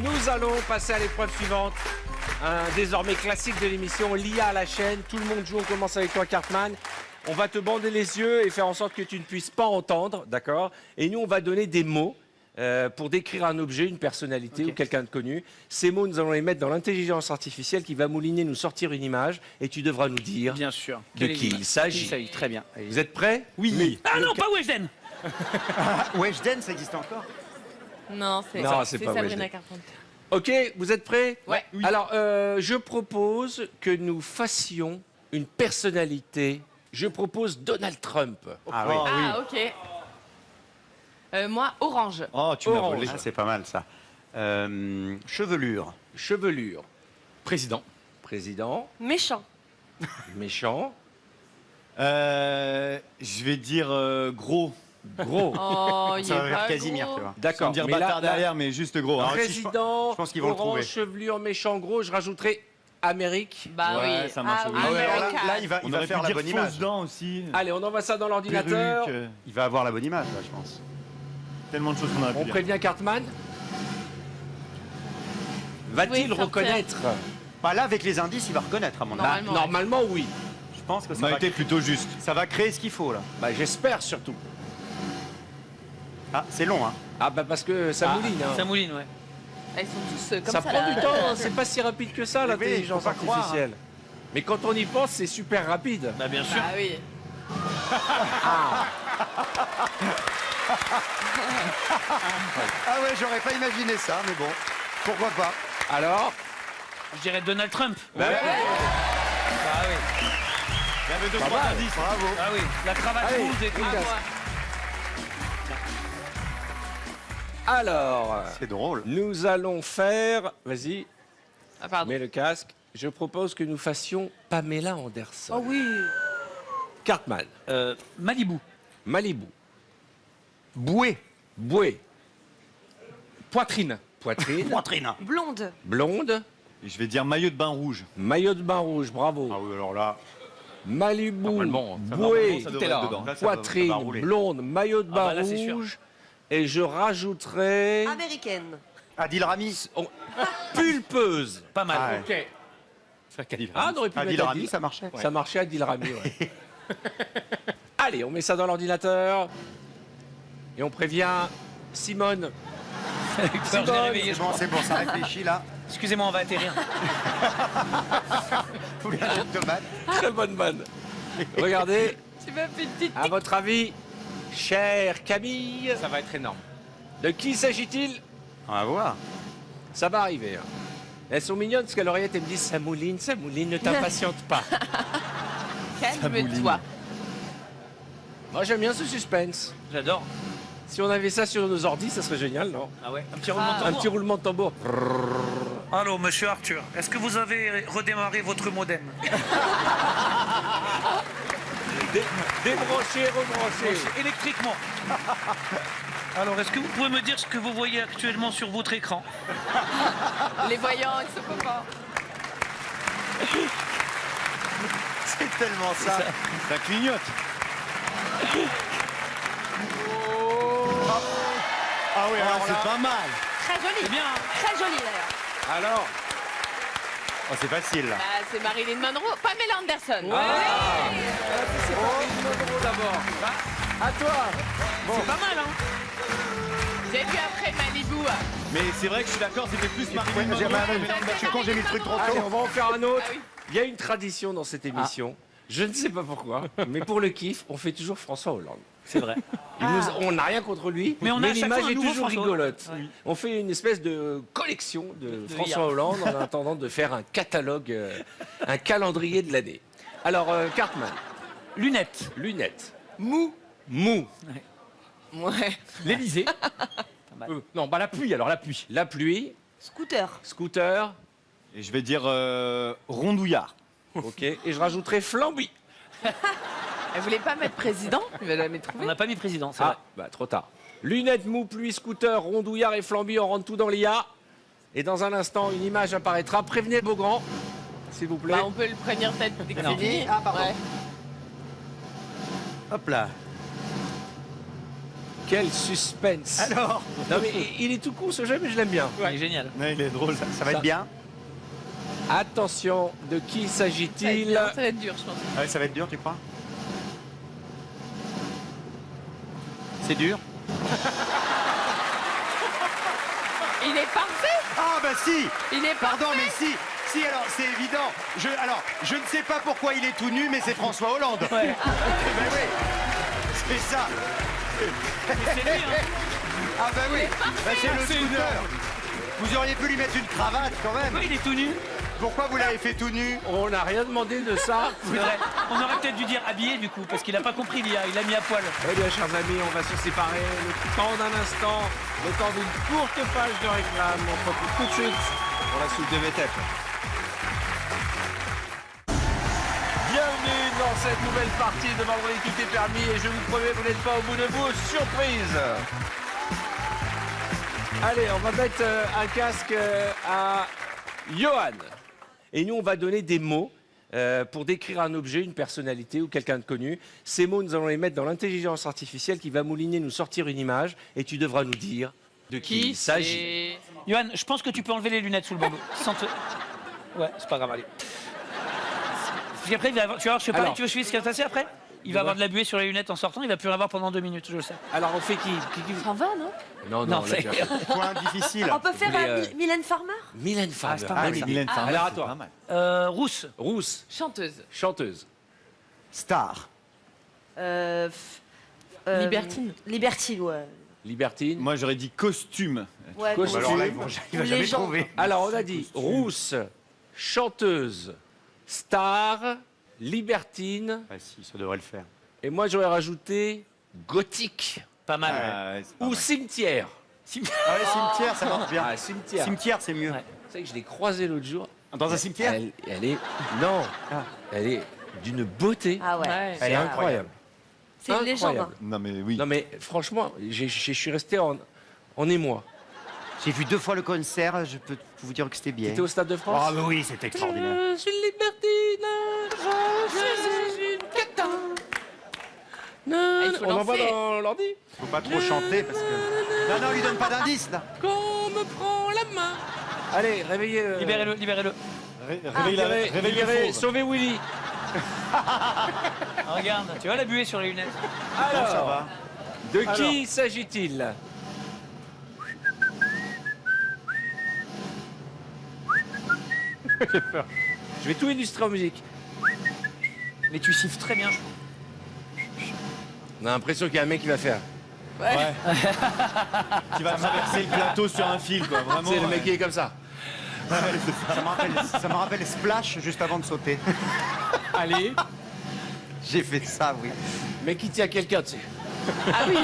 Nous allons passer à l'épreuve suivante. Un désormais classique de l'émission, l'IA à la chaîne. Tout le monde joue, on commence avec toi Cartman. On va te bander les yeux et faire en sorte que tu ne puisses pas entendre, d'accord? Et nous, on va donner des mots pour décrire un objet, une personnalité ou quelqu'un de connu. Ces mots, nous allons les mettre dans l'intelligence artificielle qui va mouliner, nous sortir une image et tu devras nous dire Bien sûr. de qui il s'agit. Très bien. Vous êtes prêts? Oui. Ah non, pas Weshden. Weshden, ça existe encore? Non, c'est pas Sabrina Weshden. Carpenter. Ok, vous êtes prêts? Ouais. Oui. Alors, je propose que nous fassions une personnalité. Je propose Donald Trump. Ah oui. Ah, ok. Moi, orange. Oh, tu m'as Orange. volé. Ah, c'est pas mal ça. Chevelure. Chevelure. Président. Président. Méchant. Méchant. Je vais dire gros. Gros. Oh, il Ça va est faire pas Casimir, gros. tu vois. D'accord. Sans dire mais bâtard derrière, mais juste gros. Alors, Président, je pense qu'ils vont le orange, trouver. chevelure, méchant, gros. Je rajouterai Amérique. Bah Ouais, oui. ça marche Ah aussi. oui, Ah ouais, alors America. là, il va On faire aurait pu la dire bonne fausse image. dent aussi. Allez, on envoie ça dans l'ordinateur. Perruque, Il va avoir la bonne image, là, je pense. tellement de choses qu'on aurait pu On dire. prévient Cartman. Va-t-il sortir. reconnaître? Bah, là, avec les indices, il va reconnaître, à mon avis. Normalement, Normalement, oui. Je pense que Ça a été plutôt juste. ça va créer ce qu'il faut, là. Bah, j'espère surtout. Ah, c'est long, hein. Ah, bah, parce que ça mouline. Hein. Ça mouline, ouais. Ils sont tous comme Ça ça. prend là. du temps, hein. C'est pas si rapide que ça, Oui, l'intelligence faut pas croire, artificielle. Mais quand on y pense, c'est super rapide. Bah bien sûr. Ah oui. Ah ouais, j'aurais pas imaginé ça, mais bon. Pourquoi pas? Alors, Je dirais Donald Trump. bah, Ah oui. Il y avait deux, Pas trois mal. indices. Bravo. Ah oui. La cravate Allez, rouge et tout. Lucas. Ah, moi. alors, C'est drôle. nous allons faire. Vas-y, Ah, pardon. mets le casque. Je propose que nous fassions Pamela Anderson. Oh oui. Cartman, Malibu. Malibu, Boué. Bouée, Poitrine. poitrine, Poitrine. Blonde. blonde, Et je vais dire maillot de bain rouge. maillot de bain rouge, bravo. Ah oui, alors là. Malibu, Normalement, Bouée, ça tout devrait est là, être hein. dedans. Là, ça va poitrine, rouler. blonde, maillot de Ah bain bah là, c'est sûr. rouge. Et je rajouterai Américaine. Adil Rami. pulpeuse. Pas mal. Ah ouais. Ok. Frère Khalil. Ah, on aurait pu Adil mettre Rami, Adil. ça marchait. Ça marchait à Adil Rami, ouais. Allez, on met ça dans l'ordinateur. Et on prévient Simone. Peur, je l'ai réveillé, je crois. C'est bon, ça réfléchit là. Excusez-moi, on va atterrir. Faut bien de tomate. Très bonne vanne. Regardez, Tu m'as fait une petite. à votre avis, chère Camille, Ça va être énorme. de qui s'agit-il? On va voir. Ça va arriver. Hein. Elles sont mignonnes parce qu'à l'oreillette, elles me disent ça mouline, ne t'impatiente pas. Calme-toi. Moi, j'aime bien ce suspense. J'adore. Si on avait ça sur nos ordis, ça serait génial, non? Ah ouais. Un petit roulement de Un tambour. petit roulement de tambour. Allô, monsieur Arthur, est-ce que vous avez redémarré votre modem? Débrancher, rebrancher. Électriquement. Alors, est-ce que vous pouvez me dire ce que vous voyez actuellement sur votre écran? Les voyants avec ce copain. C'est tellement ça. Ça clignote. Ah oui, Ah, c'est pas mal. Très joli. C'est bien, hein. Très joli d'ailleurs. Alors, Oh, c'est facile là. Bah, c'est Marilyn Monroe. Pamela Anderson. c'est pas Monroe d'abord. À toi. C'est pas mal, hein. J'ai vu après Malibu. Mais c'est vrai que je suis d'accord, c'était plus Marilyn Ouais, Monroe. je suis con, j'ai mis le truc trop Allez, on tôt. va en faire un autre. Ah oui. Il y a une tradition dans cette émission. Je ne sais pas pourquoi, mais pour le kiff, on fait toujours François Hollande. C'est vrai. On n'a rien contre lui, Mais on a à chaque l'image fois un est nouveau toujours François rigolote. Hollande. On fait une espèce de collection de De François IA. Hollande en attendant de faire un catalogue, un calendrier de l'année. Alors, Cartman, Lunettes. lunettes. Mou. Mou. Ouais. L'Elysée. Non, bah la pluie alors, la pluie. La pluie, Scooter. scooter, Et je vais dire rondouillard. ok. Et je rajouterai flamby. Elle voulait pas mettre président. Il va jamais On trouver. n'a pas mis président, c'est vrai. Ah, bah trop tard. Lunettes, mou, pluie, scooter, rondouillard et flamby, on rentre tout dans l'IA. Et dans un instant, une image apparaîtra. Prévenez Beaugrand, s'il vous plaît. Bah, on peut le prévenir peut-être dès que Non. c'est fini. Ah, pardon. Ouais. Hop là. Quel suspense. Alors, Non mais il est tout con ce jeu, mais je l'aime bien. Il est génial. Ouais, il est drôle. ça va être bien. Attention, de qui Ça va être s'agit-il? bien, ça va être dur, je pense. Ah ouais, ça va être dur, tu crois? C'est dur. Il est parfait. Ah bah si. Il est Pardon, parfait. mais si. Si, alors, c'est évident. Je ne sais pas pourquoi il est tout nu, mais c'est François Hollande. Ouais. Ben oui. C'est ça. C'est lui, hein. Ah bah oui. Bah, c'est le scooter. Vous auriez pu lui mettre une cravate quand même. Pourquoi il est tout nu? Pourquoi vous l'avez fait tout nu? On n'a rien demandé de ça. C'est vrai. On aurait peut-être dû dire habillé du coup, parce qu'il a pas compris l'IA, il a mis à poil. Eh bien, chers amis, on va se séparer le temps d'un instant, le temps d'une courte page de réclame. On se retrouve tout de suite pour la suite de mes têtes. Bienvenue dans cette nouvelle partie de Vendredi Tout est permis et je vous promets, vous n'êtes pas au bout de vous, surprise. Allez, on va mettre un casque à Johan. Et nous, on va donner des mots pour décrire un objet, une personnalité ou quelqu'un de connu. Ces mots, nous allons les mettre dans l'intelligence artificielle qui va mouliner, nous sortir une image et tu devras nous dire de qui il s'agit. Johan, je pense que tu peux enlever les lunettes sous le bandeau. Sans te... Ouais, c'est pas grave, allez. Puis après, tu vas voir, je sais pas, Alors. tu veux suivre ce qui va se passer après? Il va avoir de la buée sur les lunettes en sortant, il va plus en avoir pendant 2 minutes, je le sais. Alors, on fait qui? Ça va, non? Non, Non, on l'a c'est- déjà fait. Point difficile. On peut faire Mais, Mylène Farmer? Mylène Farmer. c'est pas mal, Allez, ça. Mylène Farmer, Alors, à c'est toi. pas mal. Rousse. Rousse, Chanteuse. chanteuse. Star. Libertine. Libertine, ouais. Libertine. Moi, j'aurais dit costume. Ouais, Costume. Alors là, il va jamais Légende. trouver. Alors, on a dit rousse, chanteuse, star, libertine. Ah si, ça devrait le faire. Et moi, j'aurais rajouté gothique Pas mal. Ah, ouais, c'est pas ou mal. cimetière. Ah ouais, cimetière, ça marche bien. Ah, cimetière. Cimetière, c'est mieux. Ouais. Vous savez que je l'ai croisée l'autre jour. Dans un cimetière? Elle est... Non. Elle est d'une beauté. Ah ouais. Ouais. Elle est incroyable. C'est une légende. Incroyable. Non, mais oui. Non, mais franchement, je suis resté en émoi. J'ai vu 2 fois le concert, je peux vous dire que c'était bien. T'étais au Stade de France? Ah mais oui, c'était extraordinaire. Je suis libertine, je suis une catin. il faut On l'envoie lancer. dans l'ordi. Faut pas trop chanter parce que... Non, lui donne pas d'indice là. Qu'on me prend la main. Allez, réveillez le... Libérez-le, libérez-le. Réveille le fauve. Sauvez Willy. Ah, regarde, tu vois la buée sur les lunettes? Alors, Ça va. de qui s'agit-il? J'ai peur. Je vais tout illustrer en musique. Mais tu siffles très bien. On a l'impression qu'il y a un mec qui va faire. Qui va traverser le plateau sur un fil, quoi. Vraiment. C'est le mec qui est comme ça. Ça me rappelle Splash juste avant de sauter. Allez. J'ai fait ça, oui. Mais qui tient quelqu'un, tu sais. Ah oui.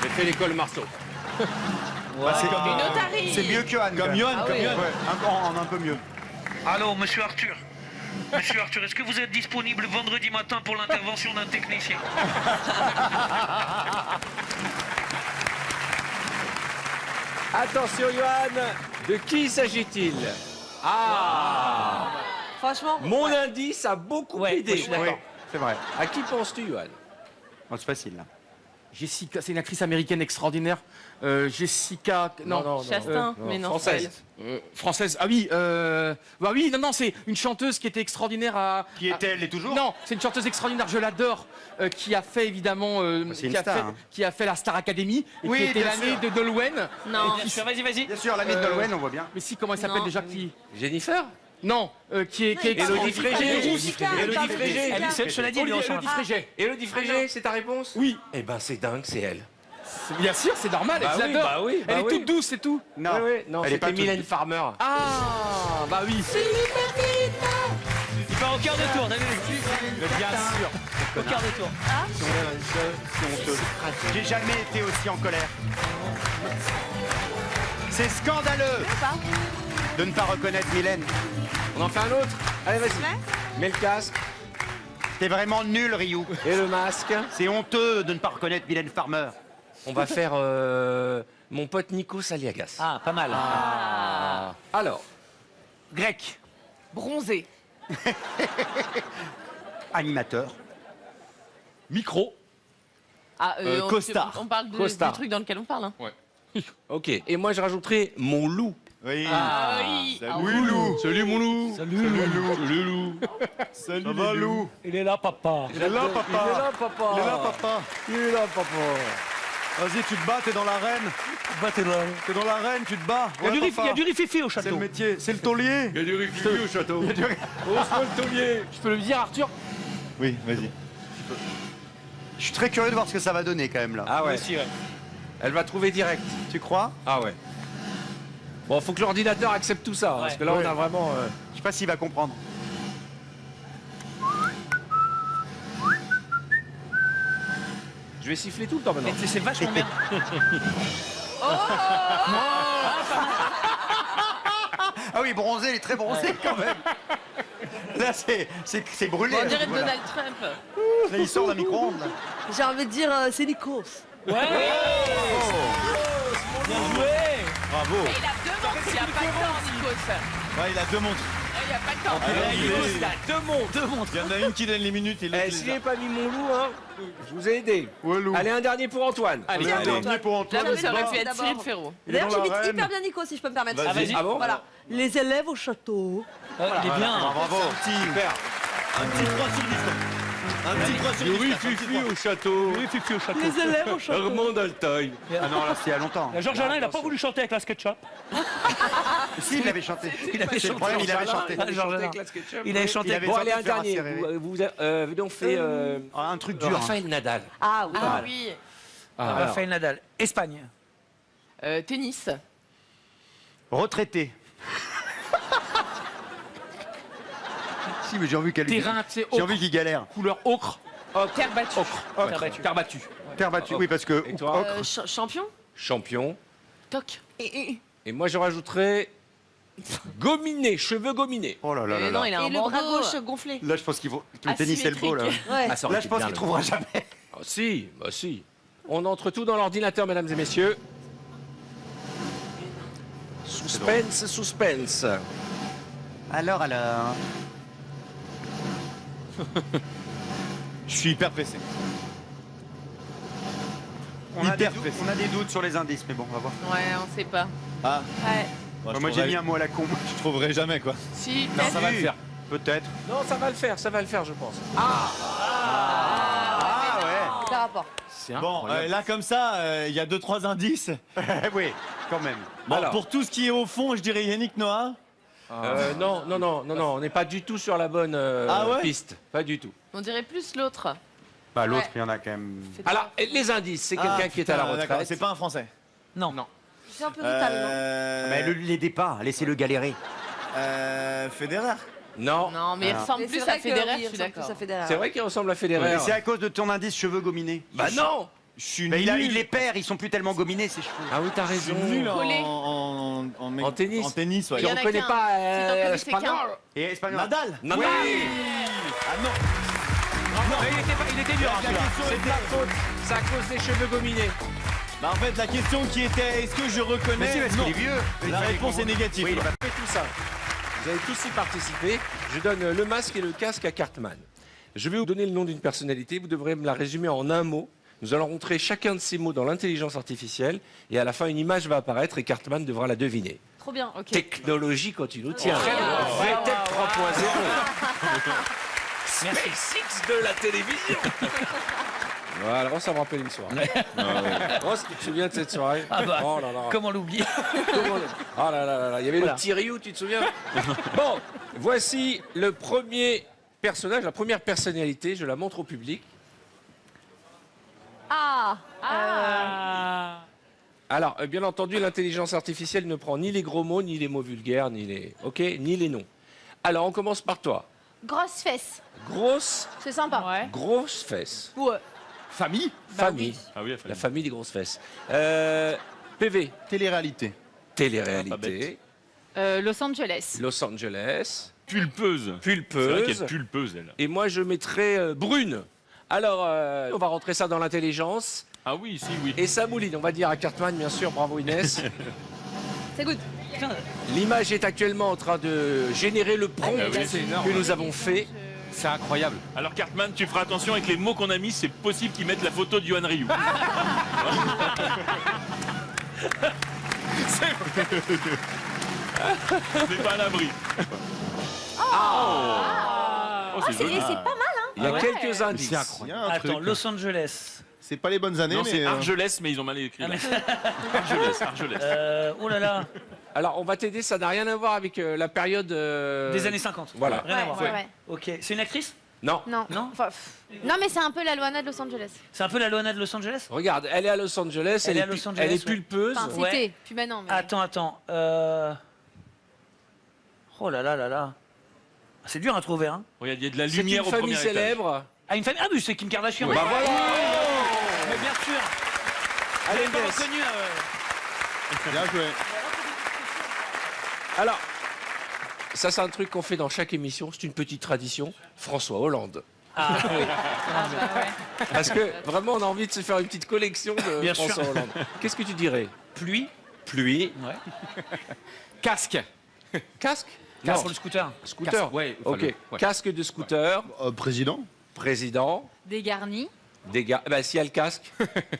J'ai fait l'école Marceau. C'est comme, Une otarie. c'est mieux que Johan. Comme Johan, Ah comme oui. Johan. Ouais, un peu mieux. Allô, monsieur Arthur. Monsieur Arthur, est-ce que vous êtes disponible vendredi matin pour l'intervention d'un technicien? Attention, Johan. De qui s'agit-il? Ah. Franchement, Mon indice a beaucoup Ouais, aidé. moi, je suis d'accord. Oui, c'est vrai. À qui penses-tu, Johan? Oh, c'est facile là. Jessica, c'est une actrice américaine extraordinaire. Jessica, non, Chastain, mais non. Française. française. Ah oui, bah oui, non, c'est une chanteuse qui était extraordinaire à. Qui est elle et toujours? Non, c'est une chanteuse extraordinaire, je l'adore, qui a fait évidemment, c'est une qui, a star, fait, hein. qui a fait la Star Academy, et Oui, qui était bien l'année sûr. de Dolwen. Non. Bien sûr, vas-y, vas-y. Bien sûr, l'ami de Dolwen, on voit bien. Mais si, comment elle s'appelle Non. déjà qui? Jennifer? Non, qui est Élodie Frégé. Jessica, Élodie pardon, Frégé. Jessica. Elle, je te l'ai dit, elle lui ressemble. Élodie Frégé. Élodie Frégé, c'est ta réponse? Oui, Eh ben, c'est dingue, c'est elle. bien sûr, c'est normal, Bah je oui, l'adore. bah oui, bah elle est oui. toute douce, c'est tout. Non, Oui, oui. Non, elle est pas c'était toute- Mylène Farmer. Ah, bah oui. Il part au quart de tour, t'as vu? Bien sûr. Au quart de tour. J'ai jamais été aussi en colère. C'est scandaleux de ne pas reconnaître Mylène. On en fait un autre? Allez, vas-y. Mets le casque T'es vraiment nul, Ryu. et le masque. C'est honteux de ne pas reconnaître Mylène Farmer. On va faire mon pote Nico Saliagas. Ah, pas mal. Alors, Grec. Bronzé. Animateur. Micro. Ah, Costard. On parle du Costard. truc dans lequel on parle. Hein. Ok. Et moi, je rajouterai mon loup. Oui. Ah oui. Salut, Ah oui, oui. Lou. Salut mon loup. Salut, Lou. Salut, Lou. Salut, Ça va, Lou? Il est là, papa. Il est là, papa. Il est là, papa. Il est là, papa. Il est là, papa. Vas-y, tu te bats, t'es dans l'arène. T'es là. T'es dans l'arène, tu te bats. Il y a Ouais, du riz- papa. il y a du rififi au C'est le château. métier, c'est le taulier. Il y a du rififi au château. Il y a du- le taulier. Je peux le dire, Arthur? Oui, vas-y. Je suis très curieux de voir ce que ça va donner quand même là. Ah ouais. Aussi, ouais. Elle va trouver direct. Tu crois? Ah ouais. Bon, faut que l'ordinateur accepte tout ça, hein, parce que là, Ouais. on a vraiment. Je sais pas s'il va comprendre. Je vais siffler tout le temps maintenant. Mais c'est vachement bien. Ah oui, bronzé, il est très bronzé quand même. Là, c'est brûlé. On dirait Voilà. Donald Trump. Là, il sort d'un micro-ondes. là. J'ai envie de dire, c'est Nikos. Ouais. Bien joué. Bravo. Il a deux montres, il n'y a pas de temps, Nikos. Ouais, il a deux montres. Il n'y a pas de temps. il a deux montres. Deux montres. Il y en a une qui donne les minutes et l'autre Eh, les s'il a. n'est pas mis mon loup, hein, je vous ai aidé. Ouais, Lou. Allez, un dernier pour Antoine. Allez, Un allez. dernier pour Là, Antoine. mais ça aurait pu être D'abord. Cyril Ferraud. D'ailleurs, dans j'imite l'arène. hyper bien Nikos, si je peux me permettre. Vas-y. Ah, vas-y. Ah bon? Voilà. Les élèves au château. Il est bien. Bravo. Super. Un petit 3 sur 10. Un petit 3 sur 10. Oui, Fifi au château. Oui, Fifi au château. Les élèves au château. Armand Altaï. Ah non, là, c'est il y a longtemps. Georges Alain, il a pas voulu chanter avec la SketchUp. Si, il avait chanté. Il avait C'est le problème, il avait chanté. Georges Alain. Il avait chanté. Il avait Bon, chanté allez, un faire dernier. serrer. Vous avez donc fait Un truc dur. hein. Raphaël Nadal. Ah oui. Ah oui. Raphaël Nadal. Espagne. Tennis. Retraité. Si, mais j'ai envie qu'elle. Terrain, tu sais, J'ai ocre, envie qu'il galère. couleur ocre. Terre battue. Terre battue. Terre battue. Terre battue, oui, parce que. Et toi Champion. Champion. Toc. Et moi, je rajouterais gominé, cheveux gominés. Oh là là là Mais non, là. il a un Et le bras bandeau. gauche gonflé. Là, je pense qu'il faut. Le tennis, c'est le beau, là. Ouais. Ah, ça aurait Là, été je pense bien, qu'il le- trouvera jamais. Ah, si, bah si. On entre tout dans l'ordinateur, mesdames et messieurs. Suspense, suspense. Alors. Je suis hyper pressé. On a Hyper des précis. doutes sur les indices, mais bon, on va voir. Ouais, on sait pas. Ah, Ouais. Moi, j'ai mis un mot à la con. Je trouverai jamais quoi. Si, Non, ça va le faire. Peut-être. Non, ça va le faire, je pense. Ah ouais. Aucun rapport. C'est Bon, incroyable. là comme ça, il y a 2-3 indices. Oui, quand même. Bon, Alors. pour tout ce qui est au fond, je dirais Yannick Noah. Non, on n'est pas du tout sur la bonne Ah ouais piste. Pas du tout. on dirait plus l'autre. Bah, l'autre, Ouais. il y en a quand même. Alors, les indices, c'est quelqu'un qui est à la putain, d'accord, retraite. C'est pas un Français. Non. C'est un peu total, non Mais l'aidez pas, laissez-le galérer. Federer. Non, Non, mais il Ah. ressemble Mais plus c'est à vrai que Federer, oui, je il suis ressemble plus d'accord. à Federer. c'est vrai qu'il ressemble à Federer. Mais c'est à cause de ton indice cheveux gominés. Bah non. Je suis Mais nul. il les perd, ils sont plus tellement gominés, ces cheveux. Ah oui, t'as Je suis raison. nul Collé. En tennis. En tennis, ouais. Il y Tu en a reconnais qu'un. pas Si t'en connaissais qu'un. Spagnol. Et espagnol. Nadal. Non, Oui. Ah non. Mais il était dur, hein, La celui-là. question C'est de était- la faute. C'est à cause des cheveux gominés. Bah, en fait, la question qui était est-ce que je reconnais Mais si, parce Non. qu'il est vieux. La réponse est négative. Oui, il va faire tout ça. Vous avez tous y participé. Je donne le masque et le casque à Cartman. Je vais vous donner le nom d'une personnalité. Vous devrez me la résumer en un mot. Nous allons rentrer chacun de ces mots dans l'intelligence artificielle. Et à la fin, une image va apparaître et Cartman devra la deviner. Trop bien. Ok. Technologie quand tu nous tiens. Très bien. Vrai Tech 3.0. SpaceX de la télévision. Voilà, oh, ça me rappelle une soirée. Ross, tu te souviens de cette soirée? Ah bah, Oh là là. comment l'oublier? Ah là là là là, il y avait Voilà. le petit Ryu, tu te souviens? Bon, voici le premier personnage, la première personnalité, je la montre au public. Ah. Alors, bien entendu, l'intelligence artificielle ne prend ni les gros mots, ni les mots vulgaires, ni les noms. Alors, on commence par toi. Grosse fesse. Grosse, C'est sympa. Ouais. grosse fesse. Ouais. Famille. Famille. Ah oui, La famille des grosses fesses. PV. Télé-réalité. Télé-réalité. Los Angeles. Los Angeles. Pulpeuse. Pulpeuse. C'est vrai qu'elle est pulpeuse, elle. Et moi, je mettrais brune. Alors, on va rentrer ça dans l'intelligence. Ah oui, si, oui. Et ça mouline, on va dire à Cartman, bien sûr. Bravo Inès. C'est good. L'image est actuellement en train de générer le prompt Ah oui, que nous avons fait. C'est incroyable. Alors Cartman, tu feras attention avec les mots qu'on a mis, c'est possible qu'ils mettent la photo de Yohan Ryu. On n'est pas à l'abri. Oh, c'est joli. C'est pas mal, hein. Il y a Ouais. quelques indices. C'est incroyable. Il y a un Attends, truc. Los Angeles. C'est pas les bonnes années, Non, mais. c'est Argelès, mais ils ont mal écrit. Ah, là. mais- Argelès. Oh là là. Alors, on va t'aider, ça n'a rien à voir avec la période... Des années 50. Voilà. Rien à voir. Ouais. Ok. C'est une actrice? Non. Non. Non. Enfin, non, mais c'est un peu la Loana de Los Angeles. C'est un peu la Loana de Los Angeles? Regarde, elle est à Los Angeles, Elle est à pu- Los Angeles, elle est ouais. pulpeuse. Enfin, Ouais. c'était. Puis maintenant. Mais... Attends. Oh là là là là. C'est dur à trouver, hein. Regarde, il y a de la C'est une lumière au famille premier étage. célèbre. Ah, une famille. Ah, mais c'est Kim Kardashian. Bah voilà. Mais bien sûr. Allez, J'avais pas Inès. reconnu. Bien joué. Alors, ça c'est un truc qu'on fait dans chaque émission, c'est une petite tradition. François Hollande. Ah oui. Parce que vraiment, on a envie de se faire une petite collection de Bien François sûr. Hollande. Qu'est-ce que tu dirais? Pluie. Pluie. Ouais. Casque. Casque? Là, Non. sur le scooter. Scooter. Casque, ouais, enfin, Ok. ouais. Casque de scooter. Président. Président. Dégarni. Dégâts. Bah, si y a le casque.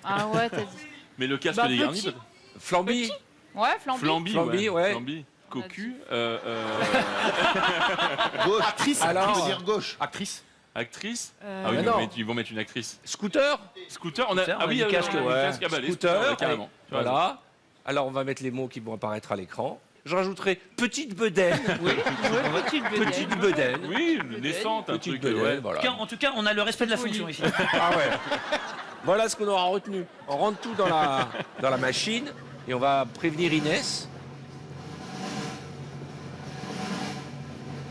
Ah ouais, t'as dit. Mais le casque Bah, des garnis, petit. peut-être. Flamby. Ouais, flambi. Flamby, Flamby, ouais. Flamby. Cocu. Gauche. Actrice. Alors, Tu veux dire gauche. Actrice. Actrice. Euh, Ah oui, mais mais non. ils vont mettre une actrice. Scooter. Scooter, on a. Scooter, Ah on a oui, dit casque, on a dit ouais. casque. Ah bah, les Scooter. scooters, ouais, carrément. Tu as raison. Voilà. Alors, on va mettre les mots qui vont apparaître à l'écran. Je rajouterai petite bedaine. Oui. Petite bedaine. Oui, une naissante, un Petite truc. bedaine, Ouais. voilà. En tout cas, on a le respect de la fonction ici. Ah ouais. Voilà ce qu'on aura retenu. On rentre tout dans la machine et on va prévenir Inès.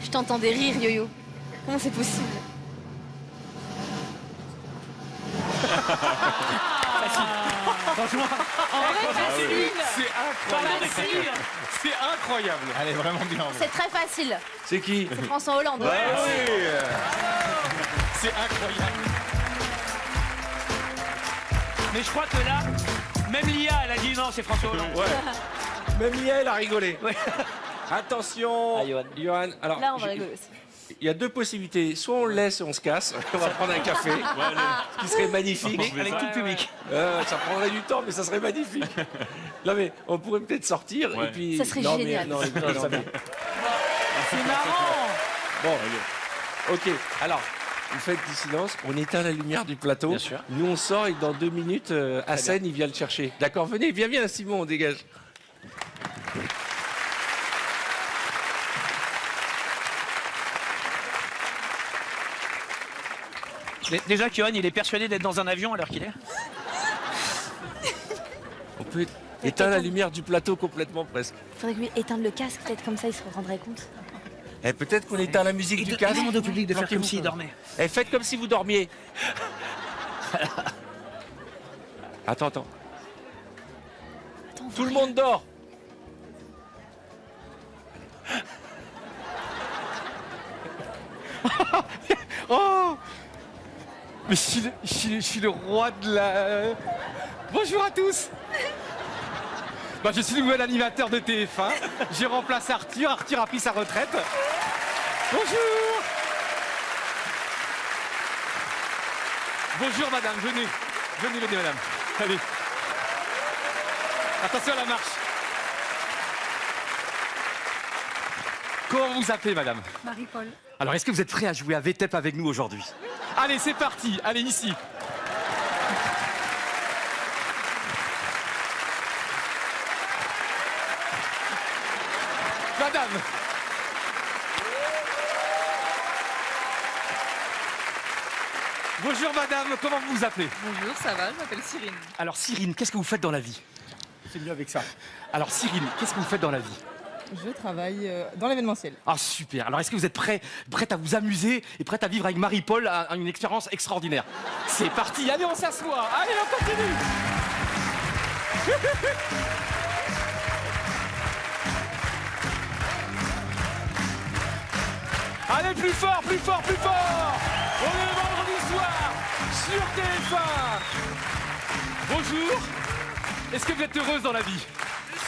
Je t'entendais rire, Yo-Yo. Comment c'est possible? Franchement. En vrai, facile. C'est Pardon, incroyable. mais c'est dur. C'est incroyable. Elle est vraiment bien. C'est très facile. C'est qui? C'est François Hollande. C'est incroyable. Mais je crois que là, même l'IA, elle a dit non, c'est François Hollande. Même Lia, elle a rigolé. Ouais. Attention, Ah, Johan. Johan. Alors, Là, on va rigoler aussi. il y a deux possibilités. Soit on le laisse et on se casse. On va prendre un café, ce qui serait magnifique. Avec tout le public. Ça prendrait du temps, mais ça serait magnifique. Non, mais on pourrait peut-être sortir Ouais. et puis. Ça serait non, génial. Mais, non, mais- C'est marrant. Bon, ok. Alors, vous faites du silence, on éteint la lumière du plateau. Bien sûr. Nous, on sort et dans 2 minutes, Hassen, il vient le chercher. D'accord, venez, viens, Simon, on dégage. Déjà, Johan, il est persuadé d'être dans un avion à l'heure qu'il est. On peut éteindre la lumière du plateau complètement presque. Faudrait lui éteindre le casque, peut-être comme ça il se rendrait compte. Et peut-être qu'on éteint la musique du casque. Demande au public de faire Planquez-vous comme s'il pas. dormait. Eh, faites comme si vous dormiez. Attends. Attends, Tout le monde dort. Oh. Mais je suis le roi de la... Bonjour à tous. Bah, je suis le nouvel animateur de TF1. J'ai remplacé Arthur. Arthur a pris sa retraite. Bonjour. Bonjour madame, venez. Venez madame. Allez. Attention à la marche. Comment vous appelez madame? Marie-Paul. Alors, est-ce que vous êtes prêts à jouer à VTEP avec nous aujourd'hui? Allez, c'est parti. Allez, ici. Madame. Bonjour madame, comment vous vous appelez? Bonjour, ça va, je m'appelle Cyrine. Alors Cyrine, qu'est-ce que vous faites dans la vie? C'est mieux avec ça. Alors Cyrine, qu'est-ce que vous faites dans la vie? Je travaille dans l'événementiel. Ah super, alors est-ce que vous êtes prête à vous amuser et prête à vivre avec Marie-Paul une expérience extraordinaire? C'est parti, allez on s'assoit, allez on continue. Allez plus fort, plus fort, plus fort. On est le vendredi soir sur TF1. Bonjour, est-ce que vous êtes heureuse dans la vie?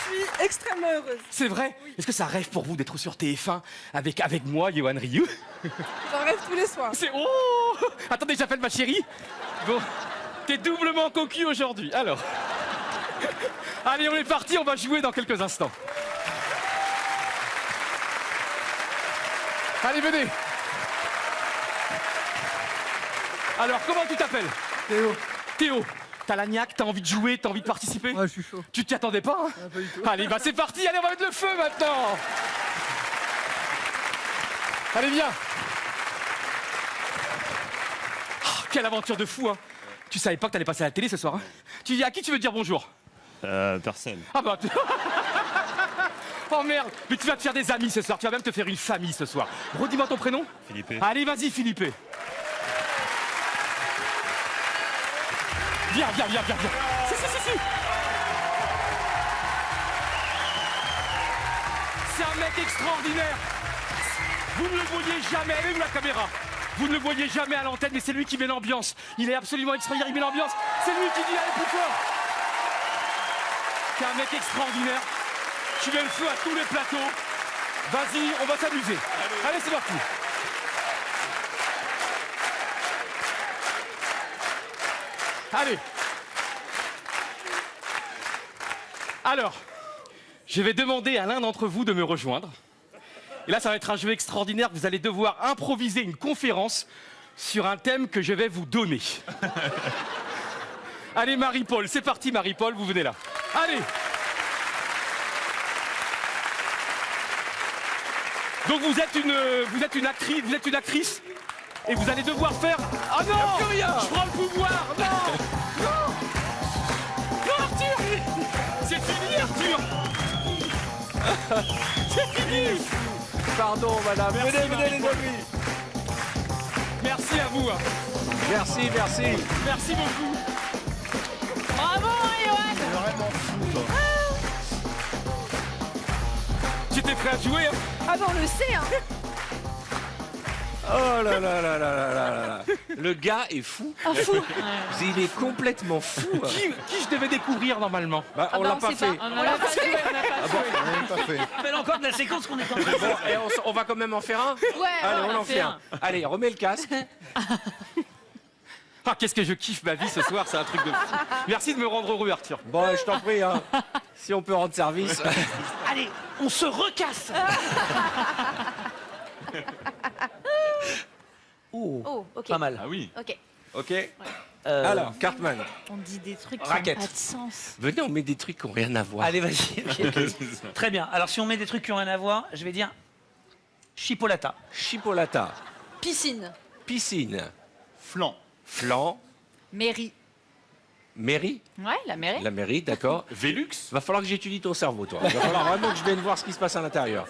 suis extrêmement heureuse. C'est vrai? Est-ce que ça rêve pour vous d'être sur TF1 avec moi, Yohan Ryu? J'en rêve tous les soirs. C'est... Oh! Attendez, j'appelle ma chérie. Bon, t'es doublement cocu aujourd'hui. Alors... Allez, on est parti, on va jouer dans quelques instants. Allez, venez. Alors, comment tu t'appelles? Théo. Théo, t'as la niaque, t'as envie de jouer, t'as envie de participer? Ouais, je suis chaud. Tu t'y attendais pas, hein? Pas du tout. Allez, bah c'est parti, allez, on va mettre le feu maintenant. Allez, viens. Oh, quelle aventure de fou, hein. Tu savais pas que t'allais passer à la télé ce soir, hein? Tu dis à qui tu veux dire bonjour? Personne. Ah bah... Oh merde, mais tu vas te faire des amis ce soir, tu vas même te faire une famille ce soir. Redis-moi ton prénom. Philippe. Allez, vas-y, Philippe. Viens. Si. C'est un mec extraordinaire. Vous ne le voyez jamais, allez où la caméra? Vous ne le voyez jamais à l'antenne, mais c'est lui qui met l'ambiance. Il est absolument extraordinaire, il met l'ambiance. C'est lui qui dit allez plus fort. C'est un mec extraordinaire. Tu mets le feu à tous les plateaux. Vas-y, on va s'amuser. Allez, c'est parti. Allez. Alors, je vais demander à l'un d'entre vous de me rejoindre. Et là, ça va être un jeu extraordinaire. Vous allez devoir improviser une conférence sur un thème que je vais vous donner. Allez, Marie-Paul, c'est parti, Marie-Paul, vous venez là. Allez. Donc vous êtes une actrice et vous allez devoir faire... Ah non, je prends le pouvoir. Non, Arthur. C'est fini, Arthur. C'est fini. Pardon, madame. Merci, Venez, Marie-Paul. les amis. Merci à vous. Merci. Merci beaucoup. Bravo, Yohan. Vraiment fou, toi. J'étais prêt à jouer. Hein. Ah bah on le sait, hein. Oh là là là là là là là. Le gars est fou. Ah, fou. Il est complètement fou. Qui je devais découvrir normalement? Bah, on bah, l'a on pas sait fait. pas. On l'a pas joué, on n'a pas joué. On n'a même pas fait. Rappelle encore de la séquence qu'on est en train de Bon, et on va quand même en faire un. Ouais, Allez, on on en en fait fait un. un. Allez, remets le casque. Ah, qu'est-ce que je kiffe ma vie ce soir, c'est un truc de fou. Merci de me rendre heureux, Arthur. Bon, je t'en prie, hein. Si on peut rendre service. Allez, on se recasse. Oh, ok. Pas mal. Ah oui. Ok. Ok. Alors, Cartman, On dit des trucs qui Raquette. n'ont pas de sens. venez, on met des trucs qui n'ont rien à voir. Allez, vas-y. Ok. Très bien. Alors, si on met des trucs qui n'ont rien à voir, je vais dire chipolata. Chipolata, Piscine. piscine, Flan. flan, Mairie. mairie. Ouais, la mairie. La mairie, d'accord. Vélux. Va falloir que j'étudie ton cerveau, toi. Il va falloir vraiment que je vienne voir ce qui se passe à l'intérieur.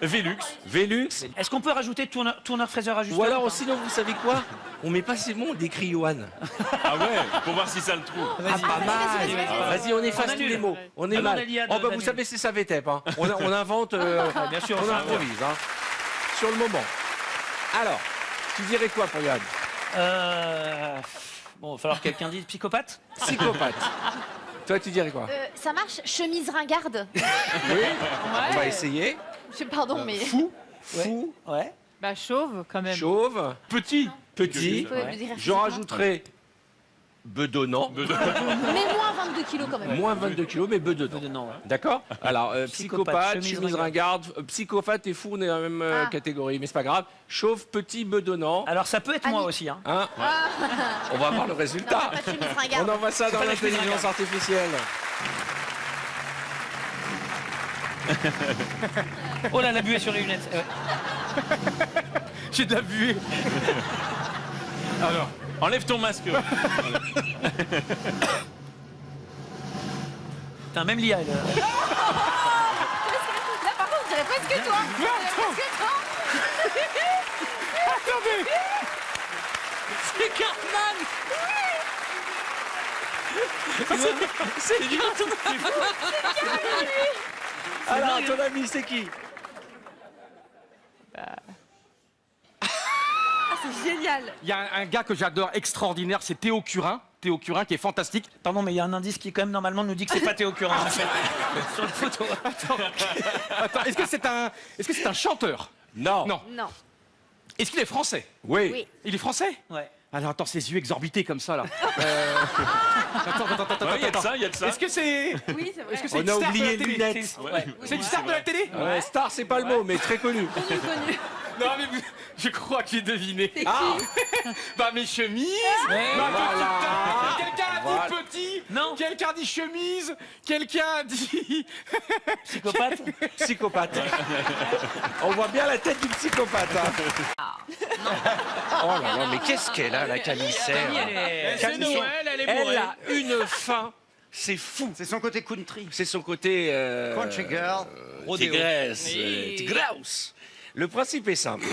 Vélux. Vélux. Est-ce qu'on peut rajouter tourneur fraiseur ajusteur Ou alors, pas sinon, vous savez quoi? On met pas ces mots, on décrit Johan. Ah ouais, pour voir si ça le trouve. Ah, pas mal. Vas-y, on efface On tous annule. les mots. On est Ah, mal. on a dit à Oh, deux, bah, on vous annule. savez, c'est ça, VTEP. Hein. On invente, bien sûr, on ça, improvise. Hein. Sur le moment. Alors, tu dirais quoi pour Johan? Bon, il va falloir que quelqu'un dise psychopathe. Psychopathe. Toi, tu dirais quoi? Ça marche. Chemise ringarde. Oui. On va essayer. Pardon, mais. Fou. Ouais. Fou. Ouais. Bah, chauve, quand même. Chauve. Petit. Petit. Faut me dire Je physiquement. rajouterai bedonnant. Mais moins 22 kilos quand même. Moins 22 kilos, mais bedonnant. Bedonnant, ouais. D'accord. Alors, psychopathe, chemise chemise ringarde, psychopathe et fou, on est dans la même Ah. catégorie, mais c'est pas grave. Chauve, petit, bedonnant. Alors, ça peut être moi Annie. aussi. Hein. Hein. On va voir le Non, résultat. pas de chemise On ringarde. envoie ça dans pas la chemise l'intelligence ringarde. artificielle. Oh là, la buée sur les lunettes. J'ai de la buée. Alors, enlève ton masque. Putain, même l'IA, elle. Là, par contre, on dirait presque toi. On dirait presque toi. Attendez. C'est Cartman. C'est Alors, à ton avis, c'est qui? Ah, c'est génial. Il y a un gars que j'adore extraordinaire, c'est Théo Curin. Théo Curin qui est fantastique. Pardon, mais il y a un indice qui, quand même, normalement, nous dit que c'est pas Théo Curin. en fait. Sur la photo. Attends, est-ce que c'est un chanteur? Non. Non. Non. Est-ce qu'il est français? Oui. Oui. Il est français? Ouais. Alors attends, ses yeux exorbités comme ça là. Attends. Ouais, il y a de ça, il y a de ça. Est-ce que c'est Oui, c'est vrai. est-ce que c'est On une a star oublié de la les télé? lunettes. Ouais. C'est une star de la télé? Ouais, star, c'est pas le mot, mais très connu. Connu, connu. Non mais je crois que j'ai deviné. C'est Ah. qui? Bah mes chemises. Ouais. Ma Voilà. petite. Quelqu'un a dit Voilà. petit. Non. Quelqu'un a dit chemise. Quelqu'un a dit. Psychopathe. Psychopathe. On voit bien la tête du psychopathe. Hein. Oh là là, mais qu'est-ce qu'elle a, la Camicère? C'est Noël, elle est bourrée. Elle a une faim, c'est fou. C'est son côté country. C'est son côté... Country girl. Tigresse, Oui. Tigraus. Le principe est simple.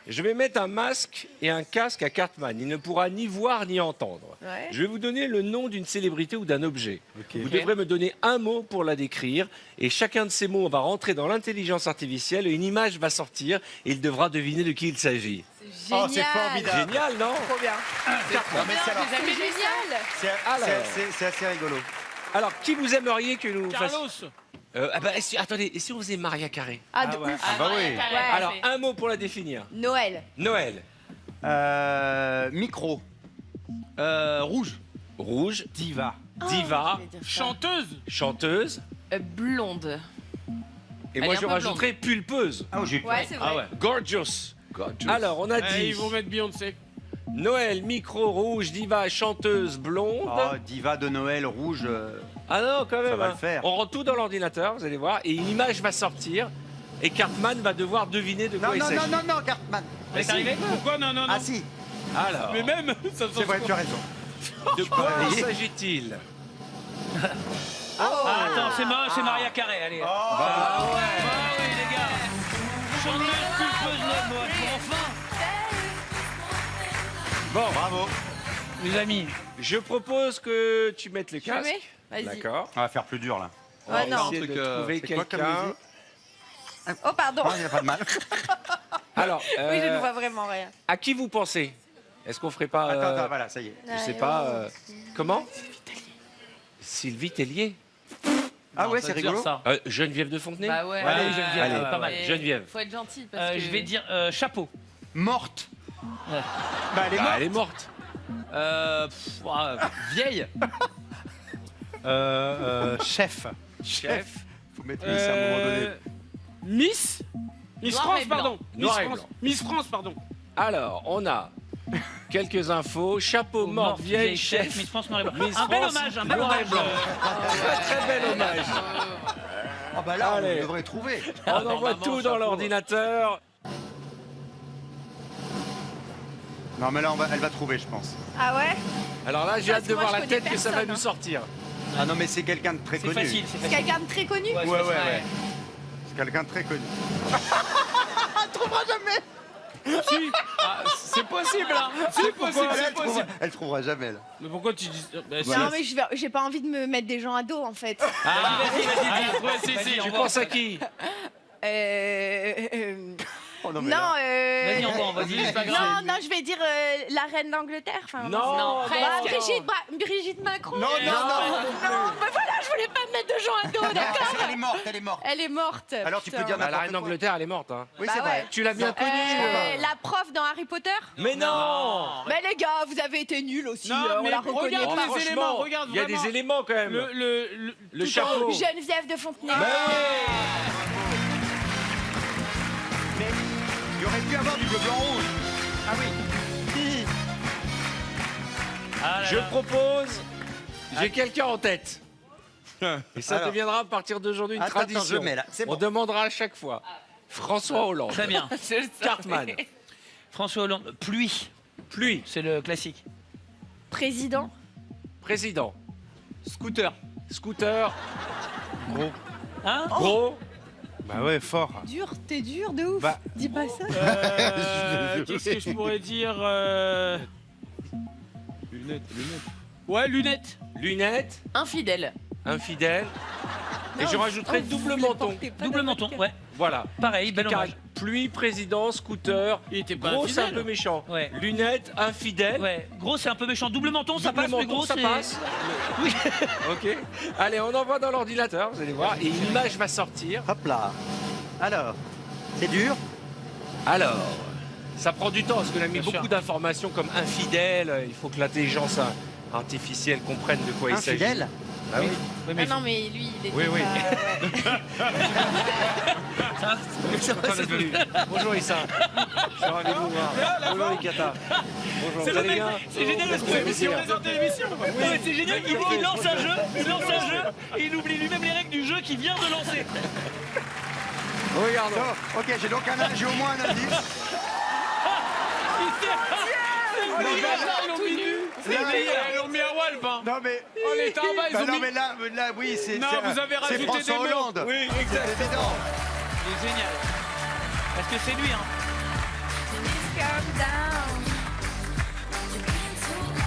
Je vais mettre un masque et un casque à Cartman. Il ne pourra ni voir ni entendre. Ouais. Je vais vous donner le nom d'une célébrité ou d'un objet. Vous devrez me donner un mot pour la décrire. Et chacun de ces mots va rentrer dans l'intelligence artificielle et une image va sortir et il devra deviner de qui il s'agit. C'est Oh, génial. c'est formidable. Génial, non? Trop bien. Non, mais c'est alors- C'est génial. c'est assez rigolo. Alors, qui vous aimeriez que nous Carlos. attendez, et si on faisait Maria Carré? Ah, de ouf. bah oui. Ouais. Alors, un mot pour la définir. Noël. Noël. Micro. Rouge. Rouge. Diva. Diva. Je voulais dire ça. Chanteuse. Chanteuse. Blonde. Et Elle moi, est je un peu rajouterais pulpeuse. Ah, j'ai Ouais, c'est vrai. Gorgeous. Alors, on a dit Ils vont mettre Beyoncé. Noël, micro, rouge, diva, chanteuse, blonde. Oh, diva de Noël rouge. Ah non, quand même. va hein. le faire. On rentre tout dans l'ordinateur, vous allez voir, et une image va sortir, et Cartman va devoir deviner de quoi Non, il non, s'agit. non, non, non, Cartman. Mais c'est arrivé. Pourquoi non, non, non. Ah si, Alors, Mais même, ça me c'est vrai, tu as raison. de quoi réveiller. s'agit-il? Ah, attends, c'est Maria Carré, allez. Ah oui, les gars. Chanteuse, pulpeuse, Noël. Enfin. Bon, Bravo. Les amis. je propose que tu mettes le Je casque. mets Vas-y. D'accord. On va faire plus dur là. On va Ah non. essayer de truc, trouver c'est quoi comme quelqu'un. musique Oh, pardon. Il n'y a pas de mal. Alors, Oui, je ne vois vraiment rien. à qui vous pensez? Est-ce qu'on ferait pas... Attends, voilà, ça y est. je sais pas... comment? Sylvie Tellier. Ah Non, ouais, ça c'est veut dire rigolo. ça. Geneviève de Fontenay. Bah ouais. Allez, Geneviève, Allez, pas mal. Geneviève. Faut être gentil parce que... Je vais dire chapeau. Morte. Ouais. Bah, elle est Bah, morte. elle est morte. Vieille. Chef. Chef. Faut mettre Miss à un moment donné. Miss Noir France, et blanc. pardon. Noir et blanc. Miss France, pardon. Alors, on a quelques infos. Chapeau, mort, vieille, chef. Miss France, noir et blanc. Miss Un bel France, hommage, un bel noir et hommage. blanc. Très très bel hommage. Oh bah là, Allez. on devrait trouver. On envoie tout dans l'ordinateur. Non, mais là, elle va trouver, je pense. Ah ouais? Alors là, j'ai Parce hâte que de moi, voir je la connais tête que ça va personne, nous hein. sortir. Ah non, mais c'est quelqu'un de très C'est connu. facile, c'est C'est facile. quelqu'un de très connu? Ouais, c'est Ouais, facile. ouais. C'est quelqu'un de très connu. C'est possible, hein. C'est possible, c'est possible. Elle trouvera jamais, là. Mais pourquoi tu dis... Bah, si. Non, mais j'ai pas envie de me mettre des gens à dos en fait. Ah, vas-y, Allez, dis. Ouais, si. Tu penses à qui? Oh, non, mais Non, là- Vas-y, on va Vas-y, c'est pas grave. non, je vais dire la reine d'Angleterre. Enfin, Non, Bah, Brigitte Macron. Non, non, non. Non, bah voilà, je voulais pas me mettre de gens à dos, d'accord. Elle est morte, elle est morte. Elle est morte. Alors, tu peux putain. dire Bah, la n'importe reine quoi. d'Angleterre, elle est morte. Hein. Oui, Bah c'est ouais. vrai. Tu l'as bien connue. La prof dans Harry Potter. Mais non. Mais les gars, vous avez été nuls aussi. Non, on mais la reconnaît regarde pas. les Franchement, éléments, regarde il y a vraiment. des éléments quand même. Le chapeau. Geneviève de Fontenay. Mais il y aurait pu avoir du bleu blanc rouge. Ah oui. Je propose. J'ai quelqu'un en tête. Et ça Alors. deviendra à partir d'aujourd'hui une Attends, tradition. je mets là, c'est On bon. demandera à chaque fois. François Hollande. Très bien. Cartman. François Hollande. Pluie. Pluie. C'est le classique. Président. Président. Scooter. Scooter. Hein Gros. Bah ouais, fort. Dur, t'es dur de ouf. Bah. Dis pas ça. Qu'est-ce que je pourrais dire Lunettes. Ouais, lunettes. Lunettes. Infidèle. Infidèle. Et je rajouterai double menton. Double menton, ouais. Voilà. Pareil, bel hommage. Pluie, président, scooter. Il était pas Gros, c'est un infidèle. peu méchant. Ouais. Lunettes, infidèle. Ouais, gros, c'est un peu méchant. Double menton, ça Double passe, mais menton, gros, ça c'est. passe. Oui. Ok. Allez, on envoie dans l'ordinateur, vous allez voir. Et une image va sortir. Hop là. Alors, c'est dur. Alors, ça prend du temps parce qu'on a mis Bien beaucoup sûr. d'informations comme infidèle. Il faut que l'intelligence artificielle comprenne de quoi il s'agit. Infidèle. Bah oui. Oui, mais Ah non, mais lui, il est. Oui, oui. Ouais. Bonjour Issa. Je suis ravi de vous voir. Bonjour Ikata. Bonjour, C'est vous le allez mec, bien? c'est génial parce qu'il présente l'émission. Ouais, c'est génial, il lance un jeu, et il oublie lui-même les règles du jeu qu'il vient de lancer. Regardons. Donc, ok, j'ai au moins un indice. Ils l'ont mis à Walp, hein. Non mais. Oh, les tarbas, ils Bah ont non mis... mais là oui c'est. Non, vous avez rajouté c'est François des mots. Hollande. Oui, exact. C'est évident. Il est génial. Parce que c'est lui, hein.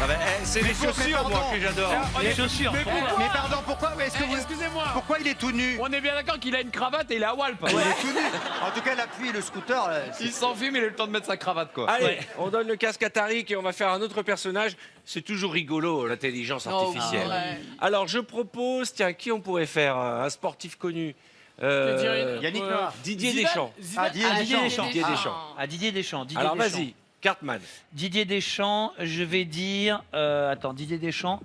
Ah bah, c'est les Mais chaussures, moi, pardon. que j'adore. Les chaussures. Mais pardon, pourquoi est-ce que vous. Excusez-moi. Pourquoi il est tout nu? On est bien d'accord qu'il a une cravate et il est à Walp. Il est tout nu. En tout cas, l'appui et le scooter. Là, Il s'enfuit, mais il a eu le temps de mettre sa cravate, quoi. Allez, Ouais. on donne le casque à Tariq et on va faire un autre personnage. C'est toujours rigolo, l'intelligence artificielle. ouais. Alors, je propose, tiens, qui on pourrait faire? Un sportif connu. Yannick Noah. Didier Deschamps. Ah, Didier Deschamps. Didier Deschamps. Ah, Didier Deschamps. Didier Alors, Deschamps. vas-y, Cartman. Didier Deschamps, je vais dire. Attends, Didier Deschamps.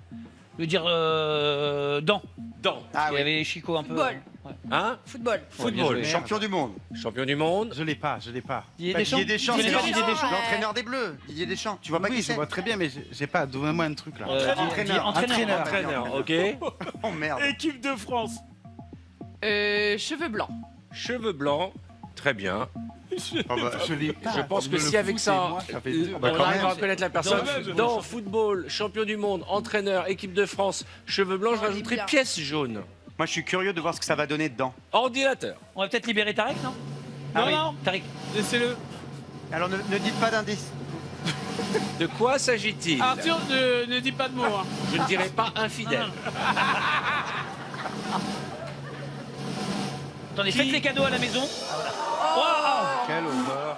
Je vais dire. Dan. Dans. Ah Il y oui. avait Chico un peu. Football. Ouais. Hein? Football. Football. Champion du monde. Champion du monde. Je l'ai pas, je l'ai pas. Didier Bah, Deschamps. Didier Deschamps, Tu c'est connais pas Didier Deschamps. l'entraîneur des Bleus. Didier Deschamps. Tu vois pas Oui, qui je c'est? vois très bien, mais j'ai pas. Donnez-moi un truc là. Entraîneur. Entraîneur. Entraîneur, ok. Oh merde. Équipe de France. Cheveux blancs. Cheveux blancs. Très bien. Ah bah, je l'ai pas. Je pense que Le si avec foot et ça, moi, ça fait deux. on Bah, quand arrive même. à reconnaître la personne. Dans- Dans football, champion du monde, entraîneur, équipe de France, cheveux blancs, je Oh, il est rajouterai bien. pièce jaune. Moi, je suis curieux de voir ce que ça va donner dedans. Ordinateur. On va peut-être libérer Tarek, non Ah Non, oui. non, Tarek. laissez-le. Alors, ne dites pas d'indice. De quoi s'agit-il? Arthur, ne dis pas de mots. Hein. Je ne dirais pas infidèle. Attendez, Qui- faites les cadeaux à la maison. Quelle horreur.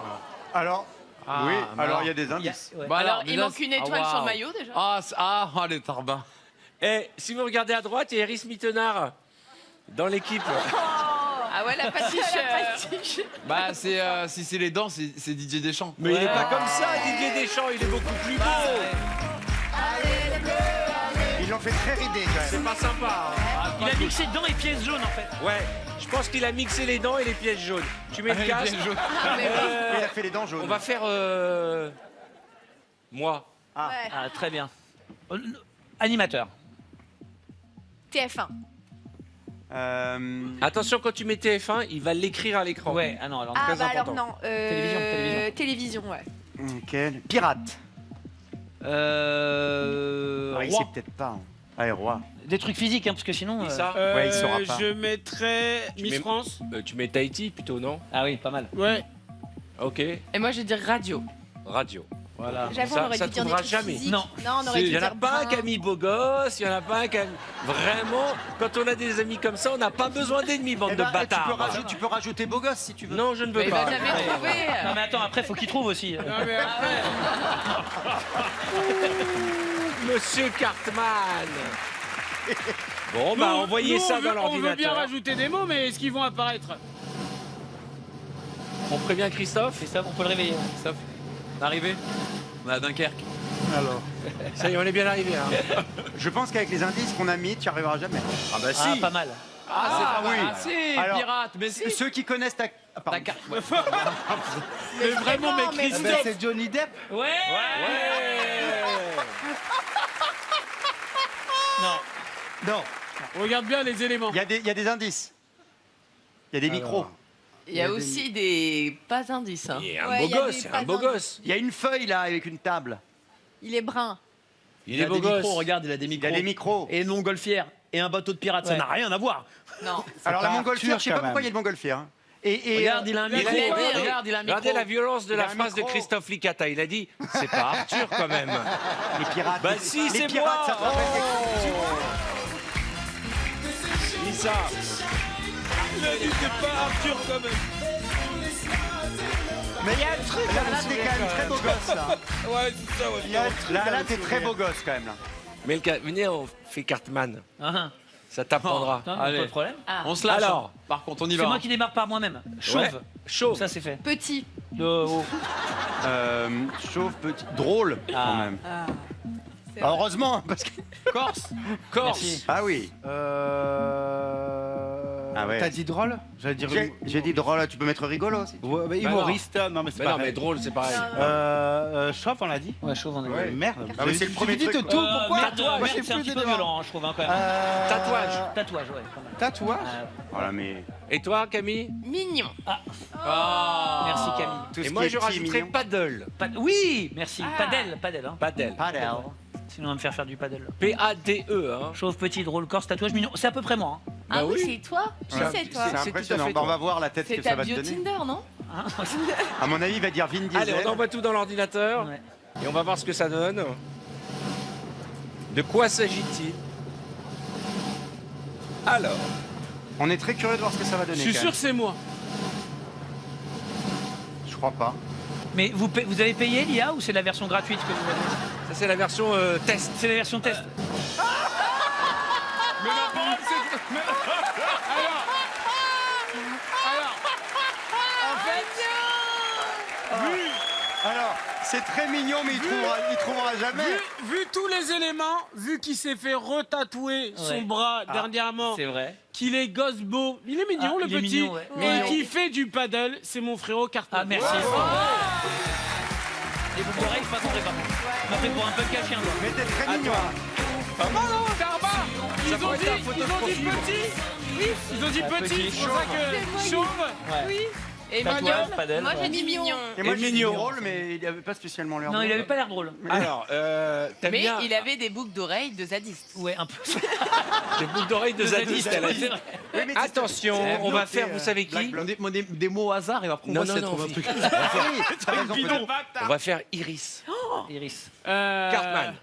Alors, oui, mais alors alors, il y a des Il y a- indices. ouais. Bah Alors, il déjà, manque une étoile sur le maillot déjà. Ah, les tarbins. Et si vous regardez à droite, il y a Eris Mittenard dans l'équipe. Ah ouais, la pastiche. Bah, si c'est les dents, c'est Didier Deschamps. Mais il n'est pas comme ça, Didier Deschamps, il est beaucoup plus beau. Ils l'ont fait très ridé quand C'est même. pas sympa. hein. Il a mixé dents et pièces jaunes, en fait. Ouais, je pense qu'il a mixé les dents et les pièces jaunes. Tu mets le casque. Il a fait les dents jaunes. On va faire moi. Ah, très bien. Animateur. TF1. Attention, quand tu mets TF1, il va l'écrire à l'écran. Ouais, ah non, alors. Ah, Très bah alors important. non. Télévision. Télévision, ouais. Quel pirate. Ah, il Roi. sait peut-être pas. hein. Allez, roi. Des trucs physiques, hein, parce que sinon. Dis ça. Ouais, il saura pas. Je mettrais Miss mets- France. Tu mets Tahiti plutôt, non? Ah oui, pas mal. Ouais. Ok. Et moi, je vais dire radio. Radio. Voilà. J'avoue, Ça- on aurait ça dû dire des trouvera trucs jamais. physiques. Non. on aurait Il dû n'y en a dire pas un brun. qui a mis beau gosse, il n'y en a pas un qui a mis... Vraiment, quand on a des amis comme ça, on n'a pas besoin d'ennemis, bande Eh de ben, bâtards. tu peux rajouter beau gosse si tu veux. Non, je ne veux Mais il pas. va jamais trouver. Non, mais attends, après, faut qu'il trouve aussi. Non, mais après. Monsieur Cartman. Bon, bah, Nous, envoyez nous, ça on dans veut- On veut bien l'ordinateur. rajouter des mots, mais est-ce qu'ils vont apparaître? On prévient Christophe. Christophe, on peut le réveiller. Stop. On est arrivé. On est à Dunkerque. Alors. Ça y est, on est bien arrivé. Hein. Je pense qu'avec les indices qu'on a mis, tu n'y arriveras jamais. Ah bah Ah, si. pas mal. Ah, oui. si, Alors, pirate, mais si. Ceux qui connaissent ta. Ah, pardon. Ta carte. Ouais. Mais vraiment, mais Eh ben, Christophe. c'est Johnny Depp. Ouais. Ouais. Non. Non, Regarde bien les éléments. il y a des indices. Il y a des micros. Il y a aussi des pas indices. Hein. Il est un Ouais, beau il y a gosse, des c'est un pas beau d'indices. gosse. Il y a une feuille là avec une table. Il est brun. Il est beau gosse. regarde, il a des Il y micros. a des micros. Et une montgolfière. Et un bateau de pirate, Ouais. ça n'a rien à voir. Non. Alors la pas montgolfière, Arthur, je sais pas quand pourquoi il y même. a le montgolfière. hein. Et Regarde, il a un micro. micro. Regarde, il a un micro. Regardez la violence de Il a la un phrase de micro. Christophe Licata. Il a dit, c'est pas Arthur quand même. les pirates. Bah si, les c'est pirates, moi. ça te rappelle quelque chose. Dis ça. Il a dit c'est pas Arthur quand même. Mais il y a un truc. Là, t'es quand même très beau gosse, là. Ouais, c'est ça, ouais. Là, t'es très beau gosse, quand même, là. Mais venez, on fait Cartman. Ah, Ça t'apprendra. pas Allez. de problème. On se lâche. Alors. hein. Par contre, on y C'est va. moi qui démarre par moi-même. Chauve. Ouais. Chauve. Ça, c'est fait. Petit. Oh. Chauve, petit. Drôle, quand même. Bah, heureusement, parce que. Corse. Corse. Merci. Ah oui. Ah ouais. T'as dit drôle? J'allais dire. J'ai dit drôle, tu peux mettre rigolo aussi. Ouais, bah, humoriste, non mais c'est Mais non, mais pareil. drôle, c'est pareil. Chauve, on l'a dit. Ouais, chauve, on est Ouais. Merde. Ah oui, c'est le premier Vous dites truc. tout, pourquoi? Merde, Moi, merde, j'ai c'est un plus petit peu d'éléments. violent, je trouve, hein, quand même. Tatouage. Tatouage, ouais. Quand même. Tatouage. Voilà, mais. Et toi, Camille? Mignon. Merci Camille. Tout Et ce moi, qui je est petit, rajouterais mignon. paddle. Oui, merci. Ah. Padel, hein. Paddle. Padel. Sinon, on va me faire du paddle. P-A-D-E, hein. Chauve, petit, drôle, corse, tatouage, mignon. C'est à peu près moi. Hein. Ah Bah oui, oui. c'est toi. Je sais, toi. C'est tout à impressionnant. fait Bah, on toi. va voir la tête C'est que ça ta va te bio donner. Tinder, non Hein À mon avis, il va dire Vin Diesel. Allez, on envoie tout dans l'ordinateur Ouais. et on va voir ce que ça donne. De quoi s'agit-il? Alors, On est très curieux de voir ce que ça va donner. Je suis quand sûr que c'est moi. même. Je crois pas. Mais vous avez payé l'IA ou c'est la version gratuite que vous avez? ça c'est la version test. C'est la version test. Mais la parole, c'est. Mais- Alors, c'est très mignon, mais il trouvera jamais. Vu tous les éléments, vu qu'il s'est fait retatouer son Ouais. bras dernièrement, C'est vrai. qu'il est gosse beau, il est mignon Ah, le il est petit, mignon, ouais. et Ouais. qui fait du paddle, c'est mon frérot Cartman. Ah, merci. Et vous l'oreille, pas tomber par contre. On m'a pris pour un punk à chien, quoi. Mais t'es très mignon. Ils ont pourrait dit, être un photo ils de ont dit profil. petit. Ils ont dit petit, c'est pour ça que chauve. Ouais. Et Tatouage, mignon. paddle, Moi, ouais. j'ai dit mignon. Et moi, Et j'ai dit mignon. drôle, mais il avait pas spécialement l'air Non, il drôle. avait pas l'air drôle. Alors, t'aimes Mais bien il avait des boucles d'oreilles de zadiste. Ouais, un peu. des boucles d'oreilles de zadiste, elle a dit. Oui, mais Attention, on va faire, vous savez qui? Des mots au hasard et après on Non, voit non, si elle non, trouve un Fille. truc. Oui, t'as raison, peut-être. On va faire Iris. Iris. Cartman.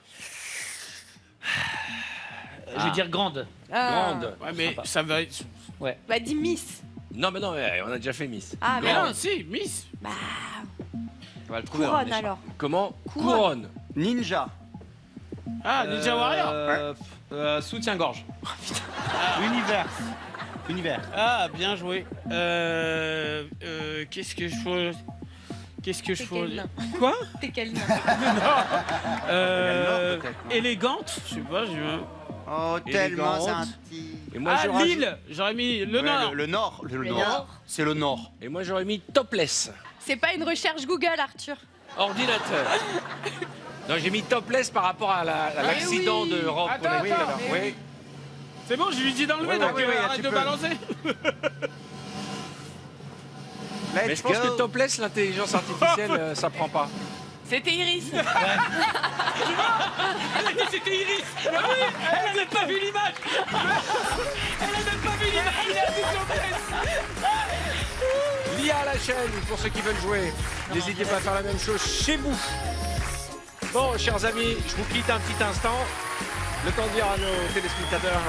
Je vais dire grande. Grande. Ouais, mais Sympa. ça va être. Bah, dis Miss. Non, mais non, on a déjà fait Miss. Ah, Mais mais non, si, Miss. On va le trouver. couronne alors. Comment? Couronne. Ninja. Ah, Ninja Warrior. Soutien-gorge. Univers. Ah, bien joué. Qu'est-ce que je fais? Qu'est-ce que je T'es quel fais? nain? Quoi? T'es quel nain? Euh, peut-être, non. élégante. Je sais pas. Oh, tellement Élégante. gentil. Et moi, Ah, je rajoute- Lille. J'aurais mis le Ouais, Nord. le Nord. Le Nord. Nord. C'est le Nord. Et moi, j'aurais mis topless. C'est pas une recherche Google, Arthur. Ordinateur. Non, j'ai mis topless par rapport à l'accident oui. de robe qu'on a vu tout à l'heure. Oui. C'est bon, je lui dis d'enlever, Ouais, donc ouais, arrête tu de peux. balancer. Mais Let's je pense go. que topless, l'intelligence artificielle, ça prend pas. C'était Iris. Elle a dit c'était Iris. Ah oui, elle a même pas vu l'image. Elle a même pas vu l'image. Il a vu L'IA à la chaîne, pour ceux qui veulent jouer. N'hésitez pas à faire la même chose chez vous. Bon, chers amis, je vous quitte un petit instant. Le temps de dire à nos téléspectateurs